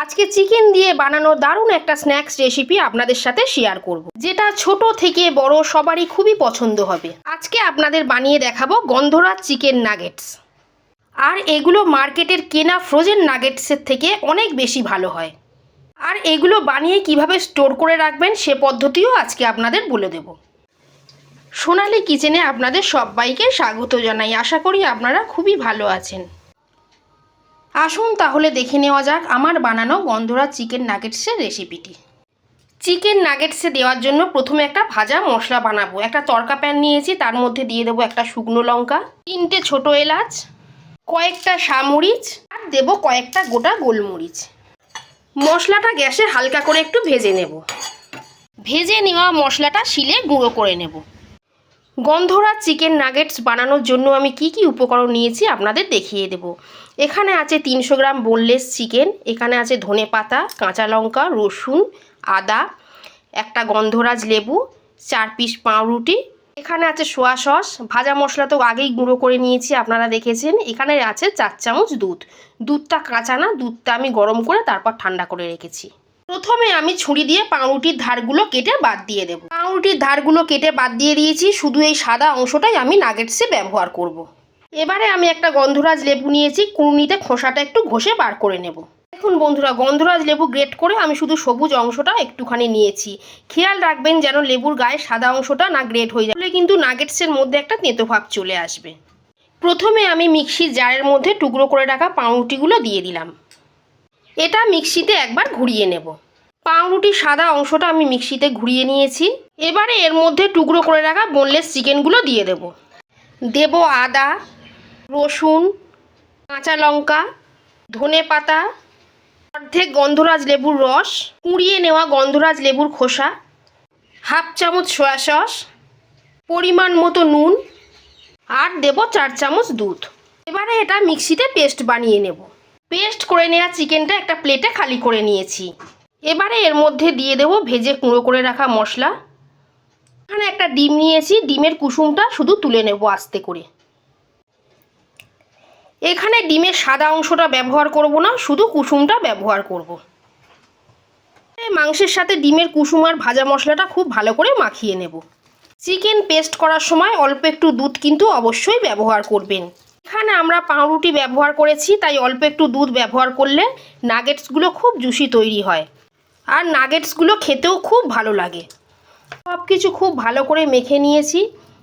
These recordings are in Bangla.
আজকে চিকেন দিয়ে বানানো দারুণ একটা স্ন্যাক্স রেসিপি আপনাদের সাথে শেয়ার করব, যেটা ছোট থেকে বড় সবারই খুবই পছন্দ হবে। আজকে আপনাদের বানিয়ে দেখাবো গন্ধরাজ চিকেন নাগেটস। আর এগুলো মার্কেটের কেনা ফ্রোজেন নাগেটসের থেকে অনেক বেশি ভালো হয়। আর এগুলো বানিয়ে কিভাবে স্টোর করে রাখবেন সে পদ্ধতিও আজকে আপনাদের বলে দেব। সোনালি কিচেনে আপনাদের সবাইকে স্বাগত জানাই। আশা করি আপনারা খুবই ভালো আছেন। আসুন তাহলে দেখে নেওয়া যাক আমার বানানো গন্ধরাজ চিকেন নাগেটসের রেসিপিটি। চিকেন নাগেটসে দেওয়ার জন্য প্রথমে একটা ভাজা মশলা বানাবো। একটা তড়কা প্যান নিয়েছি, তার মধ্যে দিয়ে দেবো একটা শুকনো লঙ্কা, 3টে ছোট এলাচ, কয়েকটা সামরিচ আর দেবো কয়েকটা গোটা গোলমরিচ। মশলাটা গ্যাসে হালকা করে একটু ভেজে নেব। ভেজে নেওয়া মশলাটা শিলে গুঁড়ো করে নেব। গন্ধরাজ চিকেন নাগেটস বানানোর জন্য আমি কি কি উপকরণ নিয়েছি আপনাদের দেখিয়ে দেব। এখানে আছে 300 গ্রাম বোনলেস চিকেন, এখানে আছে ধনেপাতা, কাঁচা লঙ্কা, রসুন, আদা, একটা গন্ধরাজ লেবু, 4 পিস পাউরুটি, এখানে আছে সোয়া সস, ভাজা মশলা তো আগেই গুঁড়ো করে নিয়েছি আপনারা দেখেছেন। এখানে আছে 4 চামচ দুধ। দুধটা কাঁচা না, দুধটা আমি গরম করে তারপর ঠান্ডা করে রেখেছি। প্রথমে আমি ছুরি দিয়ে পাউরুটির ধারগুলো কেটে বাদ দিয়ে দেবো। পাউরুটির ধারগুলো কেটে বাদ দিয়ে দিয়েছি, শুধু এই সাদা অংশটাই আমি নাগেটসে ব্যবহার করব। এবারে আমি একটা গন্ধরাজ লেবু নিয়েছি, কুড়ুনিতে খোসাটা একটু ঘষে বার করে নেব। দেখুন বন্ধুরা, গন্ধরাজ লেবু গ্রেট করে আমি শুধু সবুজ অংশটা একটুখানি নিয়েছি। খেয়াল রাখবেন যেন লেবুর গায়ে সাদা অংশটা না গ্রেট হয়ে যায়, তাহলে কিন্তু নাগেটসের মধ্যে একটা তেঁতো ভাব চলে আসবে। প্রথমে আমি মিক্সির জারের মধ্যে টুকরো করে রাখা পাউরুটিগুলো দিয়ে দিলাম। এটা মিক্সিতে একবার ঘুরিয়ে নেব। পাউরুটির সাদা অংশটা আমি মিক্সিতে ঘুরিয়ে নিয়েছি। এবারে এর মধ্যে টুকরো করে রাখা বোনলেস চিকেনগুলো দিয়ে দেব। দেব আদা, রসুন, কাঁচা লঙ্কা, ধনেপাতা, অর্ধেক গন্ধরাজ লেবুর রস, কুড়িয়ে নেওয়া গন্ধরাজ লেবুর খোসা, হাফ চামচ সয়া সস, পরিমাণ মতো নুন আর দেব 4 চামচ দুধ। এবারে এটা মিক্সিতে পেস্ট বানিয়ে নেব। পেস্ট করে নেওয়া চিকেনটা একটা প্লেটে খালি করে নিয়েছি। এবারে এর মধ্যে দিয়ে দেব ভেজে গুঁড়ো করে রাখা মশলা। এখানে একটা ডিম নিয়েছি, ডিমের কুসুমটা শুধু তুলে নেব আস্তে করে। এখানে ডিমের সাদা অংশটা ব্যবহার করব না, শুধু কুসুমটা ব্যবহার করব। মাংসের সাথে ডিমের কুসুম আর ভাজা মশলাটা খুব ভালো করে মাখিয়ে নেব। চিকেন পেস্ট করার সময় অল্প একটু দুধ কিন্তু অবশ্যই ব্যবহার করবেন। এখানে আমরা পাউরুটি ব্যবহার করেছি, তাই অল্প একটু দুধ ব্যবহার করলে নাগেটসগুলো খুব জুসি তৈরি হয় আর নাগেটসগুলো খেতেও খুব ভালো লাগে। সব কিছু খুব ভালো করে মেখে নিয়েছি।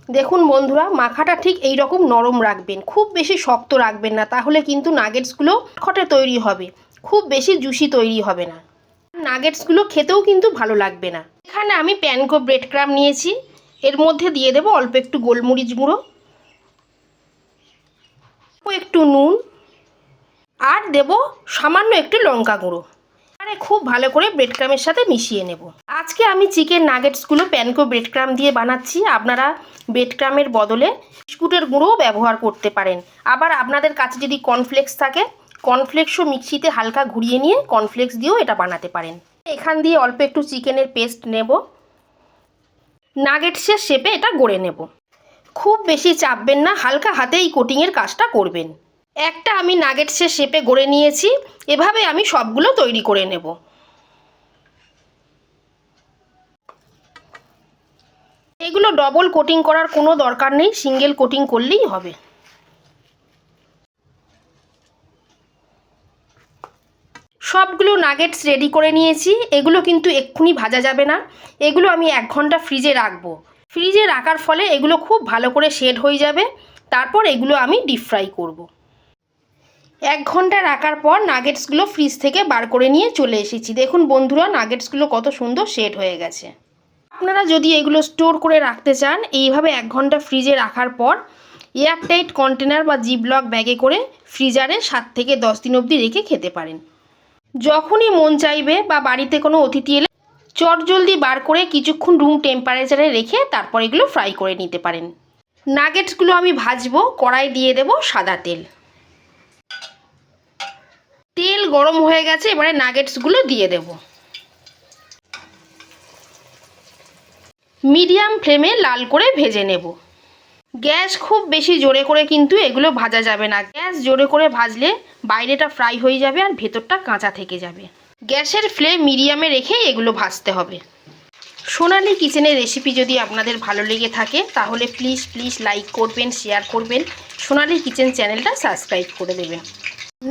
দেখুন বন্ধুরা, মাখাটা ঠিক এই রকম নরম রাখবেন, খুব বেশি শক্ত রাখবেন না, তাহলে কিন্তু নাগেটসগুলো খটে তৈরি হবে, খুব বেশি জুসি তৈরি হবে না, নাগেটসগুলো খেতেও কিন্তু ভালো লাগবে না। এখানে আমি প্যানকো ব্রেড ক্রাম্ব নিয়েছি, এর মধ্যে দিয়ে দেবো অল্প একটু গোলমরিচ গুঁড়ো, একটু নুন আর দেব সামান্য একটু লঙ্কা গুঁড়ো। আরে খুব ভালো করে ব্রেড ক্রাম্বের সাথে মিশিয়ে নেব। আজকে আমি চিকেন নাগেটসগুলো প্যানকো ব্রেড ক্রাম্ব দিয়ে বানাচ্ছি। আপনারা ব্রেড ক্রাম্বের বদলে বিস্কুটের গুঁড়োও ব্যবহার করতে পারেন। আবার আপনাদের কাছে যদি কর্নফ্লেক্স থাকে, কর্নফ্লেক্সও মিক্সিতে হালকা ঘুরিয়ে নিয়ে কর্নফ্লেক্স দিয়েও এটা বানাতে পারেন। এখান দিয়ে অল্প একটু চিকেনের পেস্ট নেব, নাগেটসের শেপে এটা গড়ে নেব। খুব বেশি চাপবেন না, হালকা হাতেই কোটিংয়ের কাজটা করবেন। একটা আমি নাগেটসের শেপে গড়ে নিয়েছি, এভাবে আমি সবগুলো তৈরি করে নেব। এগুলো ডবল কোটিং করার কোনো দরকার নেই, সিঙ্গেল কোটিং করলেই হবে। সবগুলো নাগেটস রেডি করে নিয়েছি। এগুলো কিন্তু এক্ষুনি ভাজা যাবে না, এগুলো আমি 1 ঘন্টা ফ্রিজে রাখবো। ফ্রিজে রাখার ফলে এগুলো খুব ভালো করে সেট হয়ে যাবে। তারপর এগুলো আমি ডিপ ফ্রাই করব। 1 ঘন্টা রাখার পর নাগেটসগুলো ফ্রিজ থেকে বার করে নিয়ে চলে এসেছি। দেখুন বন্ধুরা, নাগেটসগুলো কত সুন্দর সেট হয়ে গেছে। আপনারা যদি এগুলো স্টোর করে রাখতে চান, এইভাবে 1 ঘন্টা ফ্রিজে রাখার পর এয়ারটাইট কন্টেনার বা জিপলক ব্যাগে করে ফ্রিজারে 7 থেকে 10 দিন অবধি রেখে খেতে পারেন। যখনই মন চাইবে বা বাড়িতে কোনো অতিথি এলে চটজলদি বার করে কিছুক্ষণ রুম টেম্পারেচারে রেখে তারপর এগুলো ফ্রাই করে নিতে পারেন। নাগেটসগুলো আমি ভাজবো। কড়াই দিয়ে দেব সাদা তেল। তেল গরম হয়ে গেছে, এবারে নাগেটসগুলো দিয়ে দেব। মিডিয়াম ফ্লেমে লাল করে ভেজে নেব। গ্যাস খুব বেশি জোরে করে কিন্তু এগুলো ভাজা যাবে না। গ্যাস জোরে করে ভাজলে বাইরেটা ফ্রাই হয়ে যাবে আর ভেতরটা কাঁচা থেকে যাবে। গ্যাসের ফ্লেম মিডিয়ামে রেখে এগুলো ভাজতে হবে। সোনালি কিচেনের রেসিপি যদি আপনাদের ভালো লেগে থাকে তাহলে প্লিজ প্লিজ লাইক করবেন, শেয়ার করবেন, সোনালি কিচেন চ্যানেলটা সাবস্ক্রাইব করে দেবেন।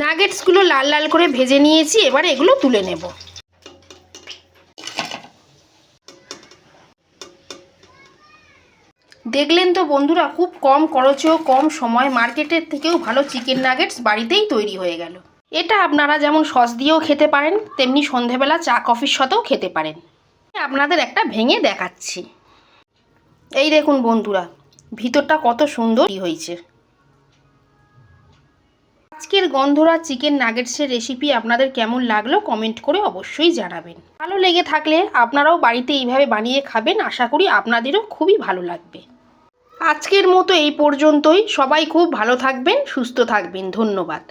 নাগেটসগুলো লাল লাল করে ভেজে নিয়েছি, এবার এগুলো তুলে নেব। দেখলেন তো বন্ধুরা, খুব কম খরচেও কম সময় মার্কেটের থেকেও ভালো চিকেন নাগেটস বাড়িতেই তৈরি হয়ে গেল। এটা আপনারা যেমন সস দিয়েও খেতে পারেন, তেমনি সন্ধেবেলা চা কফির সাথেও খেতে পারেন। আপনাদের একটা ভেঙে দেখাচ্ছি। এই দেখুন বন্ধুরা, ভিতরটা কত সুন্দর হয়েছে। আজকের গন্ধরা চিকেন নাগেটসের রেসিপি আপনাদের কেমন লাগলো কমেন্ট করে অবশ্যই জানাবেন। ভালো লেগে থাকলে আপনারাও বাড়িতে এইভাবে বানিয়ে খাবেন, আশা করি আপনাদেরও খুবই ভালো লাগবে। আজকের মতো এই পর্যন্তই। সবাই খুব ভালো থাকবেন, সুস্থ থাকবেন। ধন্যবাদ।